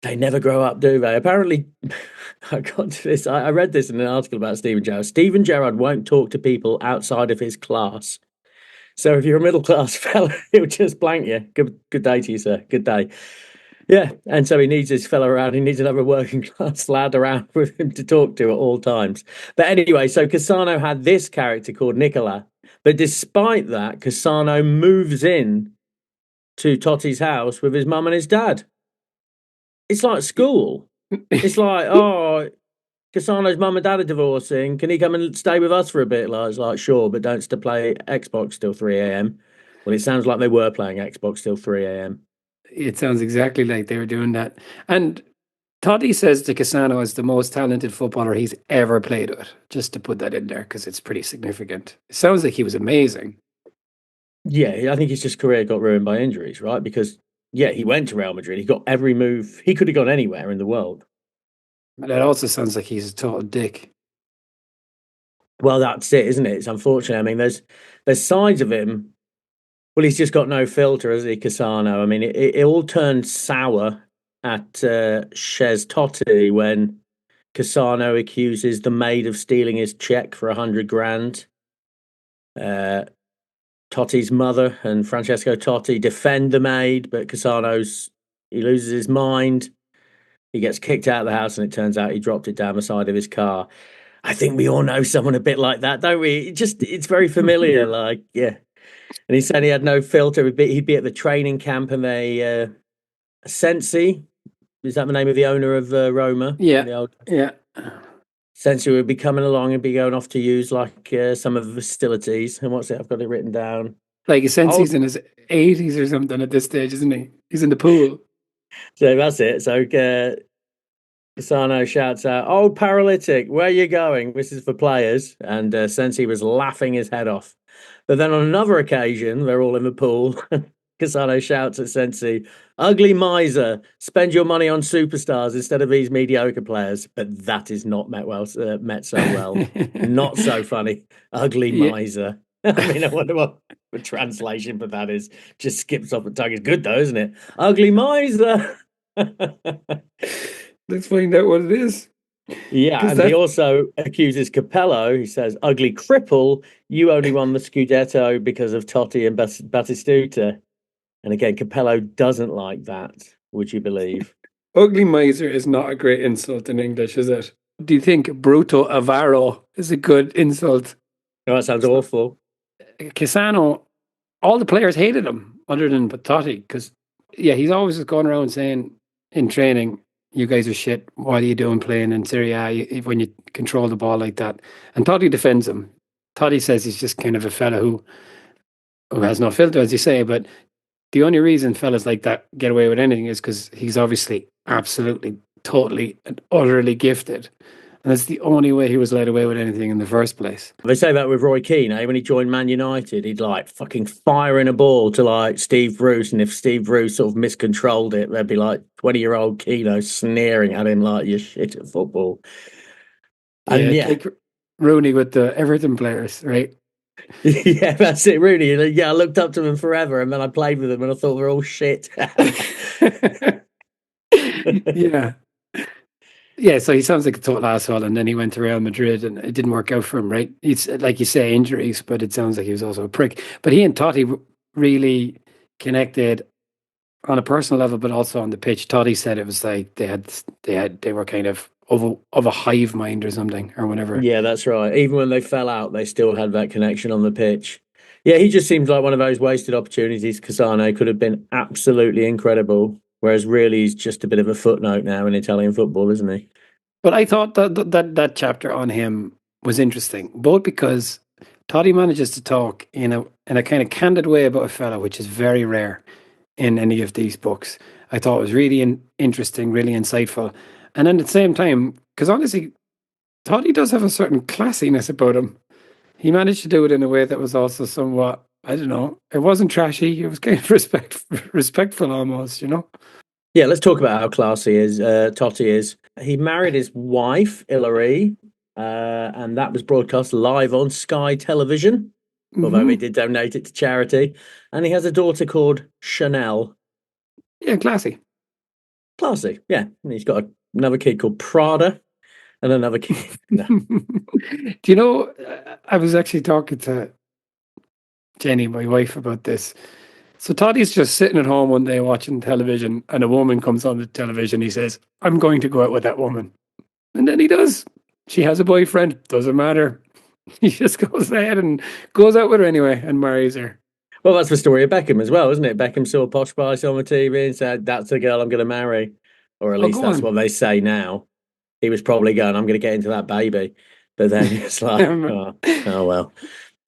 Speaker 1: They never grow up, do they? Apparently, I got to this. I read this in an article about Steven Gerrard. Steven Gerrard won't talk to people outside of his class. So if you're a middle class fella, he'll just blank you. Good day to you, sir. Good day. Yeah, and so he needs this fella around. He needs another working class lad around with him to talk to at all times. But anyway, so Cassano had this character called Nicola. But despite that, Cassano moves in to Totti's house with his mum and his dad. It's like school. It's like, oh, Cassano's mum and dad are divorcing. Can he come and stay with us for a bit? Like, it's like, sure, but don't play Xbox till 3 a.m. Well, it sounds like they were playing Xbox till 3 a.m.
Speaker 2: It sounds exactly like they were doing that. And Toddy says that Cassano is the most talented footballer he's ever played with, just to put that in there because it's pretty significant. It sounds like he was amazing.
Speaker 1: Yeah, I think his just career got ruined by injuries, right? Because, yeah, he went to Real Madrid. He got every move. He could have gone anywhere in the world.
Speaker 2: But it also sounds like he's a total dick.
Speaker 1: Well, that's it, isn't it? It's unfortunate. I mean, there's sides of him. Well, he's just got no filter, has he, Cassano? I mean, it all turned sour at Chez Totti when Cassano accuses the maid of stealing his check for 100 grand. Totti's mother and Francesco Totti defend the maid, but he loses his mind. He gets kicked out of the house, and it turns out he dropped it down the side of his car. I think we all know someone a bit like that, don't we? It's very familiar. Like, yeah. And he said he had no filter. He'd be at the training camp, and Sensi, is that the name of the owner of Roma?
Speaker 2: Yeah, yeah.
Speaker 1: Sensi would be coming along and be going off to use like some of the facilities. And what's it? I've got it written down.
Speaker 2: Like Sensi's in his 80s or something at this stage, isn't he? He's in the pool.
Speaker 1: So that's it. So Cassano shouts out, "Old paralytic, where are you going?" This is for players. And Sensi was laughing his head off. But then on another occasion, they're all in the pool. Cassano shouts at Sensi, "Ugly miser, spend your money on superstars instead of these mediocre players." But that is not met so well. Not so funny. Ugly miser. I mean, I wonder what the translation for that is. Just skips off the tongue. It's good though, isn't it? Ugly miser.
Speaker 2: Let's find out what it is.
Speaker 1: Yeah, and he also accuses Capello. He says, "Ugly cripple, you only won the Scudetto because of Totti and Batistuta." And again, Capello doesn't like that, would you believe?
Speaker 2: Ugly miser is not a great insult in English, is it? Do you think bruto avaro is a good insult?
Speaker 1: Oh, that sounds awful.
Speaker 2: Cassano, all the players hated him other than Totti because, yeah, he's always just going around saying in training, "You guys are shit. What are you doing playing in Serie A when you control the ball like that?" And Totti defends him. Totti says he's just kind of a fella who has no filter, as you say. But the only reason fellas like that get away with anything is because he's obviously absolutely, totally, and utterly gifted. And that's the only way he was let away with anything in the first place.
Speaker 1: They say that with Roy Keane, eh? When he joined Man United, he'd like fucking firing a ball to like Steve Bruce, and if Steve Bruce sort of miscontrolled it, there'd be like 20-year-old Keano sneering at him like you're shit at football. And
Speaker 2: Yeah,
Speaker 1: yeah,
Speaker 2: like Rooney with the Everton players, right?
Speaker 1: yeah, that's it, really. Yeah, I looked up to them forever, and then I played with them, and I thought they're all shit.
Speaker 2: Yeah. Yeah, so he sounds like a total asshole, and then he went to Real Madrid, and it didn't work out for him, right? It's like you say, injuries, but it sounds like he was also a prick. But he and Totti really connected on a personal level, but also on the pitch. Totti said it was like they were kind of a hive mind or something or whatever.
Speaker 1: Yeah, that's right. Even when they fell out, they still had that connection on the pitch. Yeah, he just seems like one of those wasted opportunities. Casano could have been absolutely incredible, whereas really he's just a bit of a footnote now in Italian football, isn't he?
Speaker 2: But I thought that chapter on him was interesting, both because Totti manages to talk in a kind of candid way about a fella, which is very rare in any of these books. I thought it was really interesting, really insightful, and then at the same time, because honestly, Totti does have a certain classiness about him. He managed to do it in a way that was also somewhat, I don't know, it wasn't trashy. It was kind of respectful almost, you know.
Speaker 1: Yeah, let's talk about how classy is Totti is. He married his wife, Hilary, and that was broadcast live on Sky Television, although he
Speaker 2: Hmm.
Speaker 1: did donate it to charity. And he has a daughter called Chanel.
Speaker 2: Yeah, classy.
Speaker 1: Classy, yeah. And he's got another kid called Prada and another kid. No.
Speaker 2: Do you know, I was actually talking to Jenny, my wife, about this. So Toddy's just sitting at home one day watching television, and a woman comes on the television. He says, I'm going to go out with that woman. And then he does. She has a boyfriend, doesn't matter. He just goes ahead and goes out with her anyway and marries her.
Speaker 1: Well, that's the story of Beckham as well, isn't it? Beckham saw Posh Spice on the TV and said, "That's the girl I'm going to marry," or at
Speaker 2: Oh,
Speaker 1: least
Speaker 2: go
Speaker 1: that's
Speaker 2: on.
Speaker 1: what they say now. He was probably going, "I'm going to get into that baby," but then it's like, oh well,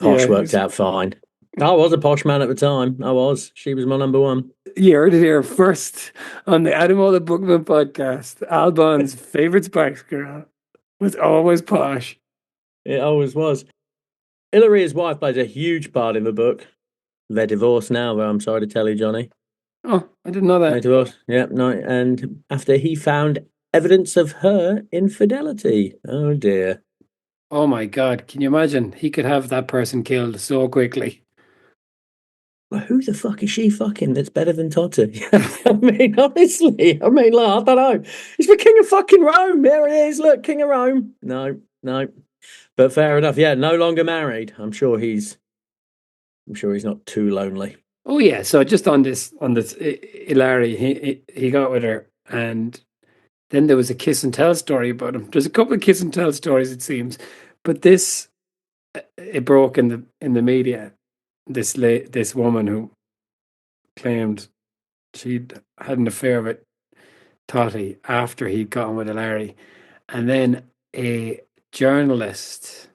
Speaker 1: Posh
Speaker 2: Yeah,
Speaker 1: worked out fine. I was a posh man at the time. I was. She was my number one.
Speaker 2: you heard it here first on the Adam the Bookman podcast. Albon's favorite Spice Girl was always posh.
Speaker 1: It always was. Hilary's wife plays a huge part in the book. They're divorced now, though. I'm sorry to tell you, Johnny.
Speaker 2: Oh, I didn't know
Speaker 1: They're
Speaker 2: that.
Speaker 1: divorced. Yeah, no. And after he found evidence of her infidelity. Oh dear.
Speaker 2: Oh my God, can you imagine? He could have that person killed so quickly.
Speaker 1: Well, who the fuck is she fucking that's better than Totti? I mean, honestly, I mean, like, I don't know. He's the king of fucking Rome. There he is. Look, king of Rome. No, no. But fair enough. Yeah, no longer married. I'm sure he's not too lonely.
Speaker 2: Oh yeah, so just on this Hilary, he got with her, and then there was a kiss and tell story about him. There's a couple of kiss and tell stories, it seems, but this it broke in the media. This woman who claimed she'd had an affair with Totti after he'd gotten with Hilary, and then a journalist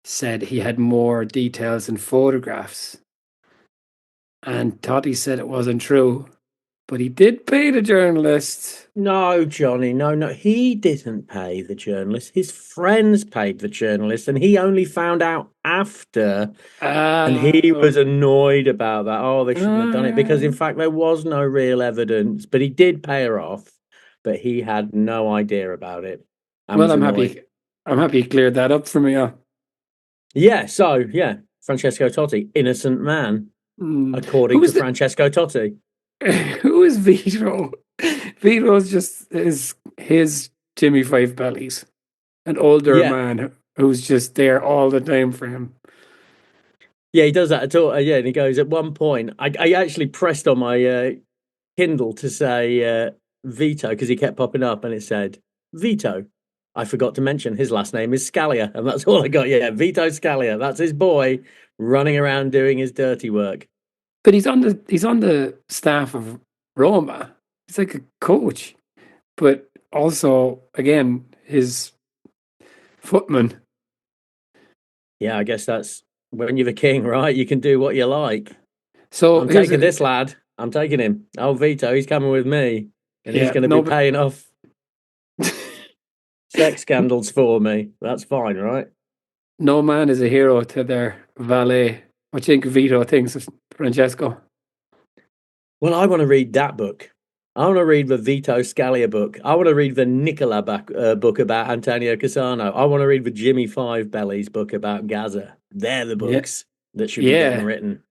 Speaker 2: said he had more details and photographs, and Totti said it wasn't true, but he did pay the journalist.
Speaker 1: No, Johnny, no, no. He didn't pay the journalist. His friends paid the journalist, and he only found out after. And he
Speaker 2: Oh,
Speaker 1: was annoyed about that. Oh, they shouldn't have done it because, in fact, there was no real evidence. But he did pay her off, but he had no idea about it and
Speaker 2: well,
Speaker 1: was
Speaker 2: I'm
Speaker 1: annoyed.
Speaker 2: happy. I'm happy he cleared that up for me.
Speaker 1: Yeah, so, yeah, Francesco Totti, innocent man, according to
Speaker 2: Who's the
Speaker 1: Francesco Totti.
Speaker 2: who is Vito? Vito's just his Jimmy Five Bellies, an older
Speaker 1: Yeah,
Speaker 2: man who's just there all the time for him.
Speaker 1: yeah, he does that at all. Yeah, and he goes, at one point, I actually pressed on my Kindle to say Vito because he kept popping up and it said Vito. I forgot to mention his last name is Scalia, and that's all I got. Yeah, Vito Scalia. That's his boy running around doing his dirty work.
Speaker 2: But he's on the staff of Roma. He's like a coach, but also again his footman.
Speaker 1: Yeah, I guess that's when you're the king, right? You can do what you like.
Speaker 2: So
Speaker 1: I'm
Speaker 2: here's
Speaker 1: taking
Speaker 2: a
Speaker 1: this lad. I'm taking him. Oh, Vito, he's coming with me, and he's
Speaker 2: yeah,
Speaker 1: going to be
Speaker 2: no, but
Speaker 1: paying off sex scandals for me. That's fine, right?
Speaker 2: no man is a hero to their valet. What do you think Vito thinks of Francesco?
Speaker 1: Well, I want to read that book. I want to read the Vito Scalia book. I want to read the Nicola book about Antonio Cassano. I want to read the Jimmy Five Bellies book about Gaza. They're the
Speaker 2: Yeah,
Speaker 1: books that should be getting
Speaker 2: yeah,
Speaker 1: written.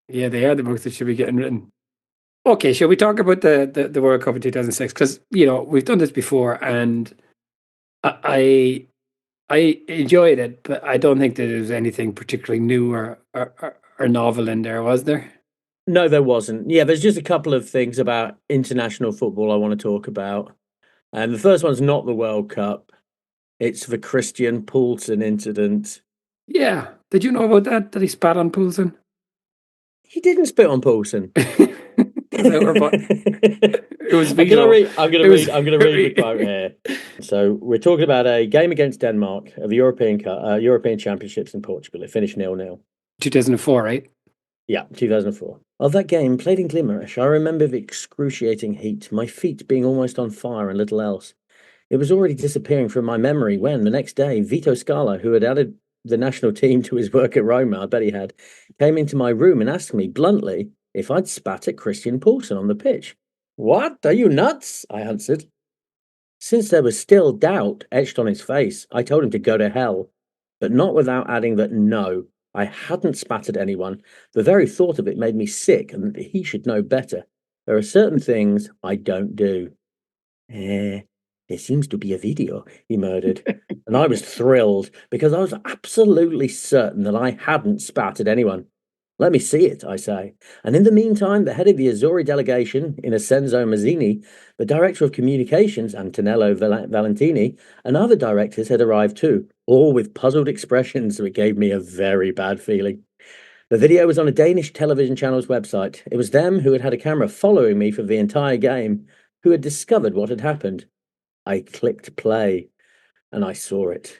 Speaker 2: yeah. They are the books that should be getting written. Okay, shall we talk about the World Cup in 2006? Because we've done this before, and I I enjoyed it, but I don't think that there was anything particularly new or novel in there, was there?
Speaker 1: No, there wasn't. Yeah, there's just a couple of things about international football I want to talk about. And the first one's not the World Cup. It's the Christian Poulsen incident.
Speaker 2: Yeah. Did you know about that? That he spat on Poulsen?
Speaker 1: He didn't spit on Poulsen.
Speaker 2: Is that what it was
Speaker 1: I'm gonna
Speaker 2: Vito?
Speaker 1: read. I'm gonna
Speaker 2: It was
Speaker 1: read. I'm gonna read the quote here. So we're talking about a game against Denmark of the European Championships in Portugal. It finished 0-0.
Speaker 2: 2004, right?
Speaker 1: Yeah, 2004. Of that game, played in Glimmerish, I remember the excruciating heat, my feet being almost on fire and little else. It was already disappearing from my memory when, the next day, Vito Scala, who had added the national team to his work at Roma, I bet he had, came into my room and asked me bluntly if I'd spat at Christian Poulsen on the pitch. What? Are you nuts? I answered. Since there was still doubt etched on his face, I told him to go to hell, but not without adding that no, I hadn't spat at anyone. The very thought of it made me sick, and that he should know better. There are certain things I don't do. Eh, there seems to be a video, he murmured. And I was thrilled because I was absolutely certain that I hadn't spat at anyone. Let me see it, I say. And in the meantime, the head of the Azori delegation, Innocenzo Mazzini, the director of communications, Antonello Valentini, and other directors had arrived too, all with puzzled expressions that gave me a very bad feeling. The video was on a Danish television channel's website. It was them who had had a camera following me for the entire game, who had discovered what had happened. I clicked play, and I saw it.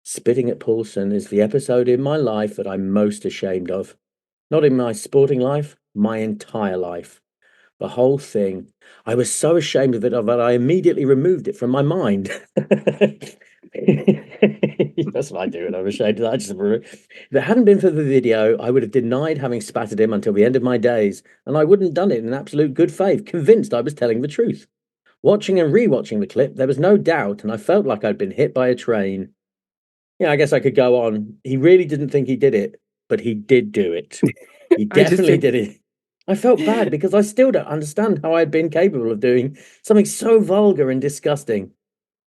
Speaker 1: Spitting at Paulson is the episode in my life that I'm most ashamed of. Not in my sporting life, my entire life. The whole thing. I was so ashamed of it that I immediately removed it from my mind. That's what I do when I'm ashamed of that. If it hadn't been for the video, I would have denied having spat at him until the end of my days, and I wouldn't have done it in absolute good faith, convinced I was telling the truth. Watching and rewatching the clip, there was no doubt, and I felt like I'd been hit by a train. Yeah, I guess I could go on. He really didn't think he did it, but he did do it. He
Speaker 2: I just
Speaker 1: definitely
Speaker 2: think
Speaker 1: did it. I felt bad because I still don't understand how I'd been capable of doing something so vulgar and disgusting.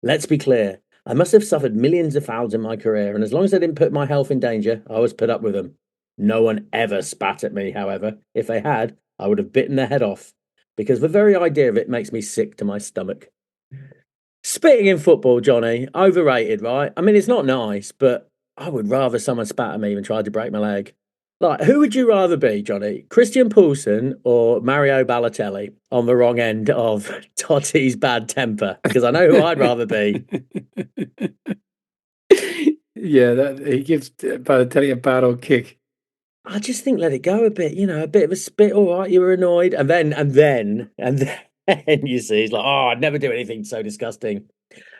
Speaker 1: Let's be clear. I must have suffered millions of fouls in my career, and as long as I didn't put my health in danger, I was put up with them. No one ever spat at me, however. If they had, I would have bitten their head off, because the very idea of it makes me sick to my stomach. Spitting in football, Johnny, overrated, right? I mean, it's not nice, but I would rather someone spat at me than tried to break my leg. Like, who would you rather be, Johnny? Christian Poulsen or Mario Balotelli on the wrong end of Totti's bad temper? Because I know who I'd rather be.
Speaker 2: yeah, that he gives Balotelli a bad old kick.
Speaker 1: I just think let it go a bit, a bit of a spit. All right, you were annoyed, and then you see, he's like, oh, I'd never do anything so disgusting.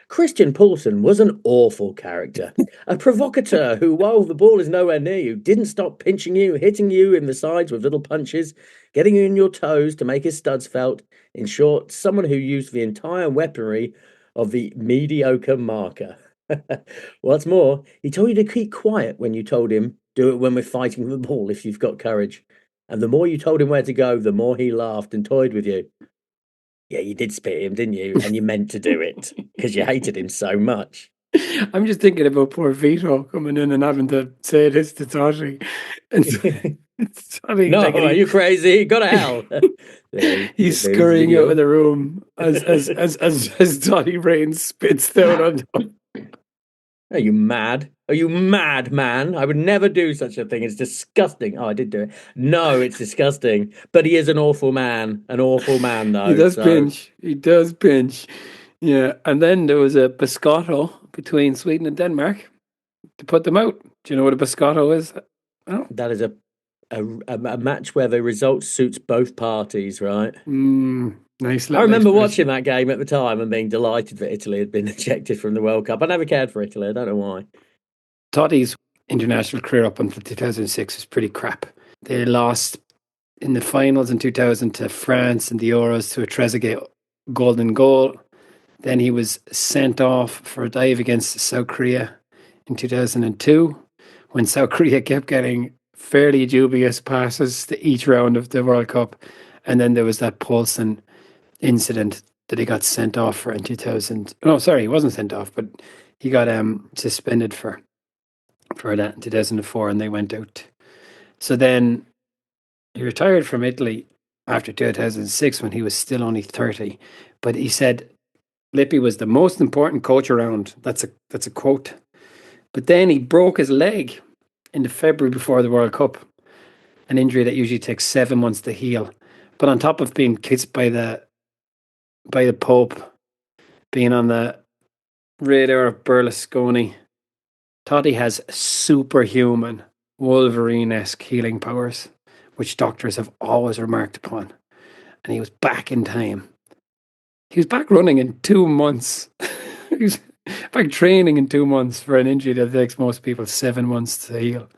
Speaker 1: Christian Poulsen was an awful character, a provocateur who, while the ball is nowhere near you, didn't stop pinching you, hitting you in the sides with little punches, getting you in your toes to make his studs felt. In short, someone who used the entire weaponry of the mediocre marker. What's more, he told you to keep quiet when you told him, do it when we're fighting the ball if you've got courage. And the more you told him where to go, the more he laughed and toyed with you. Yeah, you did spit him, didn't you? And you meant to do it because you hated him so much.
Speaker 2: I'm just thinking about poor Vito coming in and having to say this to Totti. And Totti,
Speaker 1: No,
Speaker 2: like,
Speaker 1: are you crazy? Go to hell.
Speaker 2: he's
Speaker 1: There's
Speaker 2: scurrying out
Speaker 1: video.
Speaker 2: of the room as Totti Rain spits down on him.
Speaker 1: Are you mad? Are you mad, man? I would never do such a thing. It's disgusting. Oh, I did do it. No, it's disgusting. But he is an awful man. An awful man,
Speaker 2: He
Speaker 1: though.
Speaker 2: does
Speaker 1: So,
Speaker 2: pinch. He does pinch. Yeah. And then there was a biscotto between Sweden and Denmark to put them out. Do you know what a biscotto is? Oh,
Speaker 1: That is a match where the result suits both parties, right?
Speaker 2: nice
Speaker 1: I
Speaker 2: little
Speaker 1: remember
Speaker 2: expression.
Speaker 1: watching that game at the time and being delighted that Italy had been ejected from the World Cup. I never cared for Italy. I don't know why.
Speaker 2: Totti's international career up until 2006 was pretty crap. They lost in the finals in 2000 to France in the Euros to a Trezeguet golden goal. Then he was sent off for a dive against South Korea in 2002 when South Korea kept getting fairly dubious passes to each round of the World Cup. And then there was that Paulson incident that he got sent off for in 2000. No, sorry, he wasn't sent off, but he got suspended for that in 2004 and they went out. So then he retired from Italy after 2006 when he was still only 30. But he said Lippi was the most important coach around. That's a quote. But then he broke his leg in the February before the World Cup, an injury that usually takes 7 months to heal. But on top of being kissed by the Pope, being on the radar of Berlusconi, Totti has superhuman Wolverine-esque healing powers, which doctors have always remarked upon. And he was back in time. He was back running in 2 months. He was back training in 2 months for an injury that takes most people 7 months to heal.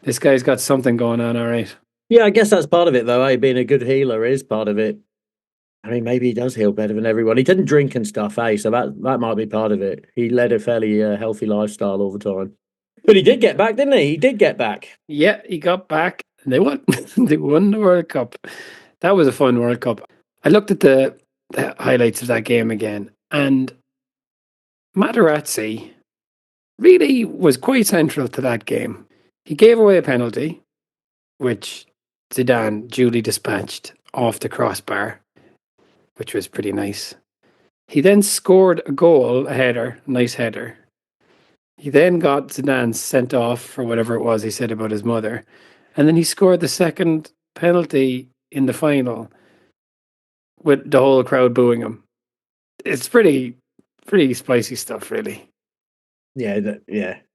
Speaker 2: This guy's got something going on, all right.
Speaker 1: Yeah, I guess that's part of it, though. Being a good healer is part of it. I mean, maybe he does heal better than everyone. He didn't drink and stuff, So that might be part of it. He led a fairly healthy lifestyle all the time. But he did get back, didn't he? He did get back.
Speaker 2: Yeah, he got back and they won. They won the World Cup. That was a fun World Cup. I looked at the highlights of that game again, and Materazzi really was quite central to that game. He gave away a penalty, which Zidane duly dispatched off the crossbar, which was pretty nice. He then scored a goal, a header, nice header. He then got Zidane sent off for whatever it was he said about his mother. And then he scored the second penalty in the final with the whole crowd booing him. It's pretty spicy stuff, really.
Speaker 1: Yeah.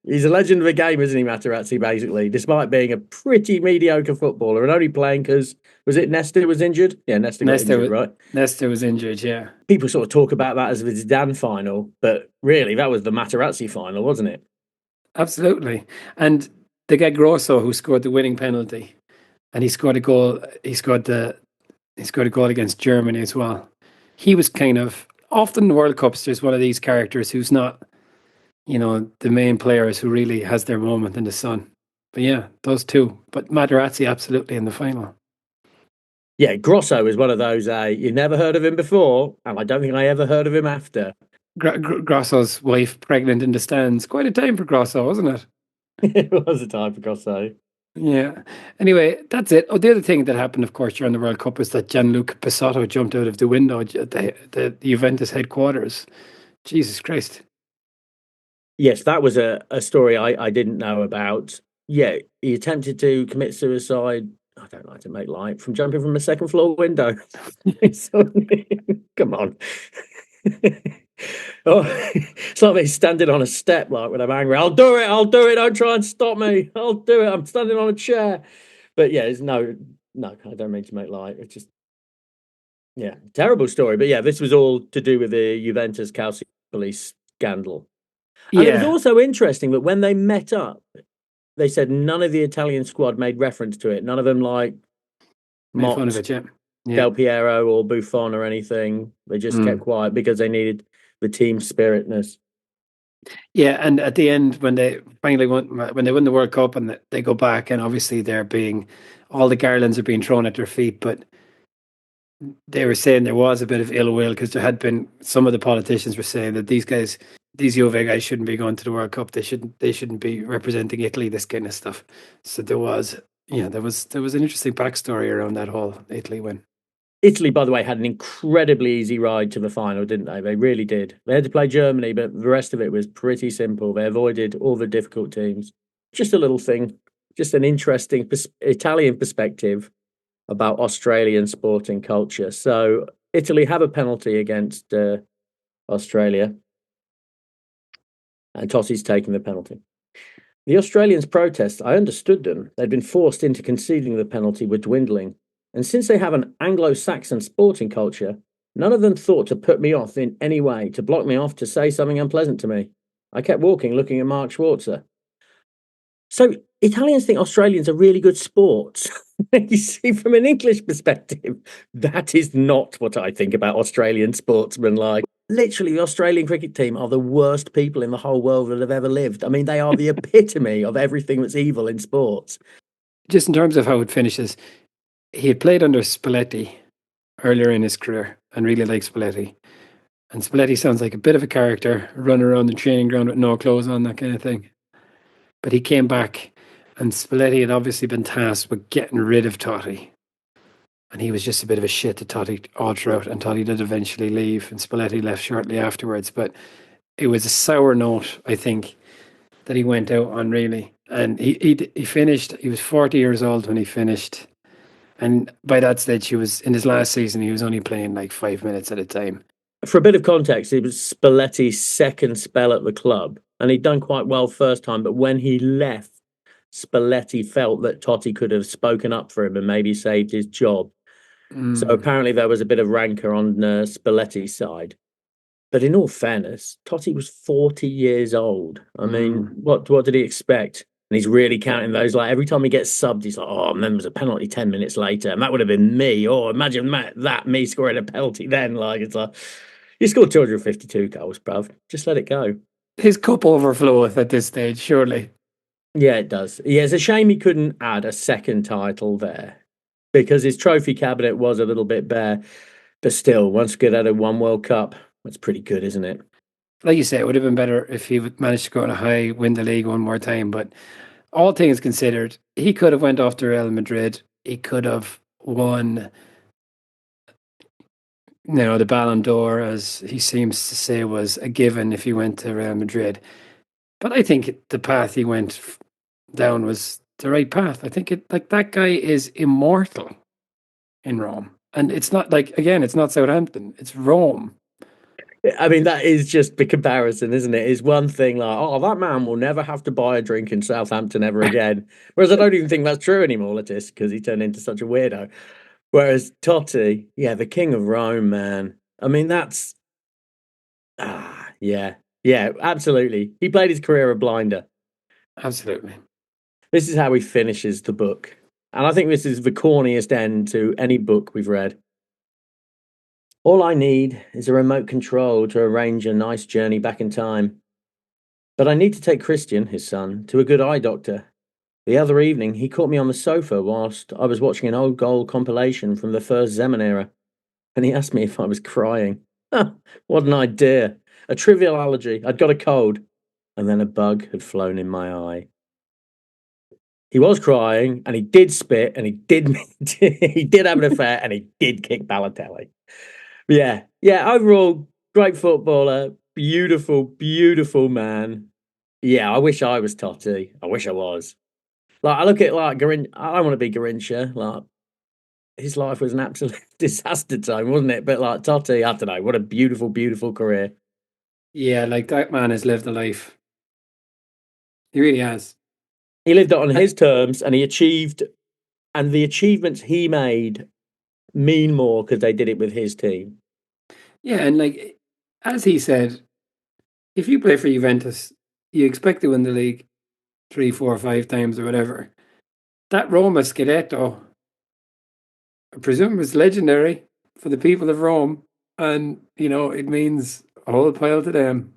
Speaker 1: He's a legend of the game, isn't he, Materazzi, basically, despite being a pretty mediocre footballer and only playing because, was it Nesta was injured? Yeah, Nesta got injured, right?
Speaker 2: Nesta was injured, yeah.
Speaker 1: People sort of talk about that as the Zidane final, but really, that was the Materazzi final, wasn't it?
Speaker 2: Absolutely. And the guy Grosso who scored the winning penalty, and he scored a goal. He scored a goal against Germany as well. He was kind of often in World Cups. There's one of these characters who's not, the main players who really has their moment in the sun. But yeah, those two. But Materazzi absolutely in the final.
Speaker 1: Yeah, Grosso was one of those. You never heard of him before, and I don't think I ever heard of him after.
Speaker 2: Grosso's wife pregnant in the stands. Quite a time for Grosso, wasn't it?
Speaker 1: It was a time for Grosso.
Speaker 2: Yeah. Anyway, that's it. Oh, the other thing that happened, of course, during the World Cup was that Gianluca Pessotto jumped out of the window at the Juventus headquarters. Jesus Christ.
Speaker 1: Yes, that was a story I didn't know about. Yeah, he attempted to commit suicide. I don't like to make light from jumping from a second floor window. Come on. Oh, it's like me standing on a step, like when I'm angry. I'll do it. Don't try and stop me. I'll do it. I'm standing on a chair. But yeah, it's no. I don't mean to make light. It's just, yeah, terrible story. But yeah, this was all to do with the Juventus Calciopoli scandal. And it was
Speaker 2: Yeah.
Speaker 1: also interesting that when they met up, they said none of the Italian squad made reference to it. None of them
Speaker 2: Made fun of
Speaker 1: mocked
Speaker 2: it, yeah. Yeah.
Speaker 1: Del Piero or Buffon or anything. They just kept quiet because they needed the team spiritness.
Speaker 2: Yeah, and at the end, when they win the World Cup and they go back, and obviously all the garlands are being thrown at their feet, but they were saying there was a bit of ill will because there had been some of the politicians were saying that these Juve guys shouldn't be going to the World Cup. They shouldn't be representing Italy. This kind of stuff. So there was an interesting backstory around that whole Italy win.
Speaker 1: Italy, by the way, had an incredibly easy ride to the final, didn't they? They really did. They had to play Germany, but the rest of it was pretty simple. They avoided all the difficult teams. Just a little thing, just an interesting Italian perspective about Australian sporting culture. So Italy have a penalty against Australia, and Totti's taking the penalty. The Australians' protests, I understood them. They'd been forced into conceding the penalty were dwindling. And since they have an Anglo Saxon sporting culture, none of them thought to put me off in any way, to block me off, to say something unpleasant to me. I kept walking, looking at Mark Schwarzer. So Italians think Australians are really good sports. You see, from an English perspective, that is not what I think about Australian sportsmen. Like, literally, the Australian cricket team are the worst people in the whole world that have ever lived. I mean, they are the epitome of everything that's evil in sports.
Speaker 2: Just in terms of how it finishes, he had played under Spalletti earlier in his career and really liked Spalletti. And Spalletti sounds like a bit of a character, running around the training ground with no clothes on, that kind of thing. But he came back, and Spalletti had obviously been tasked with getting rid of Totti. And he was just a bit of a shit to Totti all throughout, and Totti did eventually leave, and Spalletti left shortly afterwards. But it was a sour note, I think, that he went out on, really. And he finished, he was 40 years old when he finished. And by that stage, he was in his last season, he was only playing like 5 minutes at a time.
Speaker 1: For a bit of context, it was Spalletti's second spell at the club, and he'd done quite well first time. But when he left, Spalletti felt that Totti could have spoken up for him and maybe saved his job. So apparently there was a bit of rancor on Spalletti's side. But in all fairness, Totti was 40 years old. I mean, what did he expect? And he's really counting those. Like, every time he gets subbed, he's like, oh, and then there's a penalty 10 minutes later. And that would have been me. Oh, imagine that me scoring a penalty then. Like, it's like, you scored 252 goals, bruv. Just let it go.
Speaker 2: His cup overfloweth at this stage, surely.
Speaker 1: Yeah, it does. Yeah, it's a shame he couldn't add a second title there, because his trophy cabinet was a little bit bare. But still, once Scudetto had one World Cup, that's pretty good, isn't it?
Speaker 2: Like you say, it would have been better if he would managed to go on a high, win the league one more time. But all things considered, he could have went off to Real Madrid. He could have won, the Ballon d'Or, as he seems to say, was a given if he went to Real Madrid. But I think the path he went down was the right path. I think that guy is immortal in Rome. And it's not it's not Southampton, it's Rome.
Speaker 1: I mean, that is just the comparison, isn't it? It's one thing like, oh, that man will never have to buy a drink in Southampton ever again. Whereas I don't even think that's true anymore, Lettis, because he turned into such a weirdo. Whereas Totti, yeah, the king of Rome, man. I mean, that's... yeah, absolutely. He played his career a blinder.
Speaker 2: Absolutely.
Speaker 1: This is how he finishes the book. And I think this is the corniest end to any book we've read. All I need is a remote control to arrange a nice journey back in time. But I need to take Christian, his son, to a good eye doctor. The other evening, he caught me on the sofa whilst I was watching an old goal compilation from the first Zeman era, and he asked me if I was crying. What an idea. A trivial allergy. I'd got a cold, and then a bug had flown in my eye. He was crying, and he did spit, and he did have an affair, and he did kick Balotelli. Yeah. Overall, great footballer, beautiful, beautiful man. Yeah, I wish I was Totti. I wish I was. Like, I look at Garincha. I don't want to be Garincha. Like, his life was an absolute disaster time, wasn't it? But like Totti, I don't know. What a beautiful, beautiful career.
Speaker 2: Yeah, that man has lived a life. He really has.
Speaker 1: He lived it on his terms, and he achieved, and the achievements he made mean more because they did it with his team.
Speaker 2: Yeah, and as he said, if you play for Juventus, you expect to win the league 3, 4, 5 times or whatever. That Roma Scudetto, I presume, is legendary for the people of Rome, and it means a whole pile to them.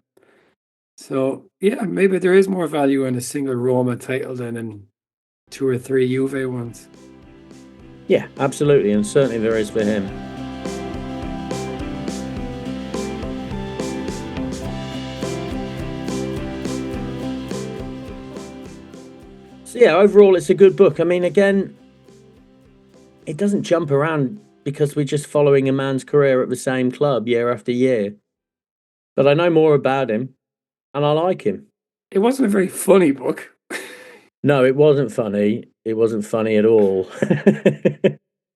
Speaker 2: So yeah, maybe there is more value in a single Roma title than in 2 or 3 Juve ones.
Speaker 1: Yeah, absolutely, and certainly there is for him. So yeah, overall it's a good book. I mean, again, it doesn't jump around because we're just following a man's career at the same club year after year. But I know more about him, and I like him.
Speaker 2: It wasn't a very funny book.
Speaker 1: No, it wasn't funny. It wasn't funny at all.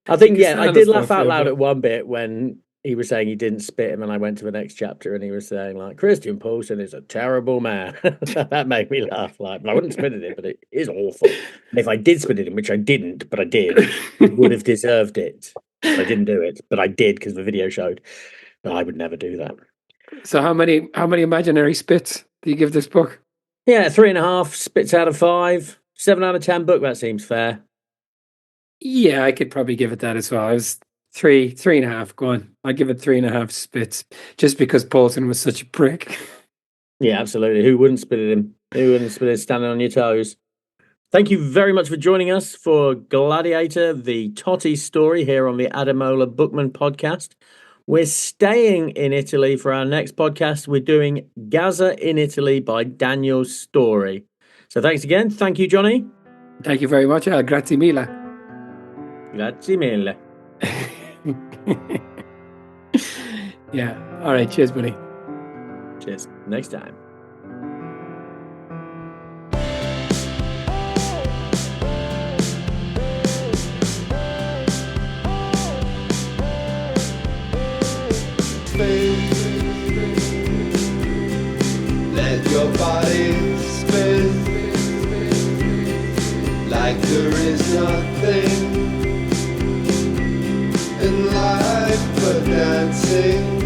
Speaker 1: I think, I did laugh out loud at one bit when he was saying he didn't spit, and then I went to the next chapter, and he was saying like Christian Poulsen is a terrible man. That made me laugh. Like, I wouldn't spit at him, but it is awful. And if I did spit at him, which I didn't, but I did, he would have deserved it. I didn't do it, but I did because the video showed. But I would never do that.
Speaker 2: So how many imaginary spits do you give this book?
Speaker 1: Yeah, 3.5 spits out of 5, 7 out of 10 book. That seems fair.
Speaker 2: Yeah, I could probably give it that as well. I was 3.5. Go on. I'd give it 3.5 spits just because Poulsen was such a prick.
Speaker 1: Yeah, absolutely. Who wouldn't spit at him? Who wouldn't spit at standing on your toes? Thank you very much for joining us for Gladiator, the Totti story here on the Adamola Bookman podcast. We're staying in Italy for our next podcast. We're doing Gaza in Italy by Daniel Story. So thanks again. Thank you, Johnny.
Speaker 2: Thank you very much. Grazie mille.
Speaker 1: Grazie mille.
Speaker 2: Yeah. All right. Cheers, buddy.
Speaker 1: Cheers. Next time.
Speaker 4: Let your body spin like there is nothing in life but dancing.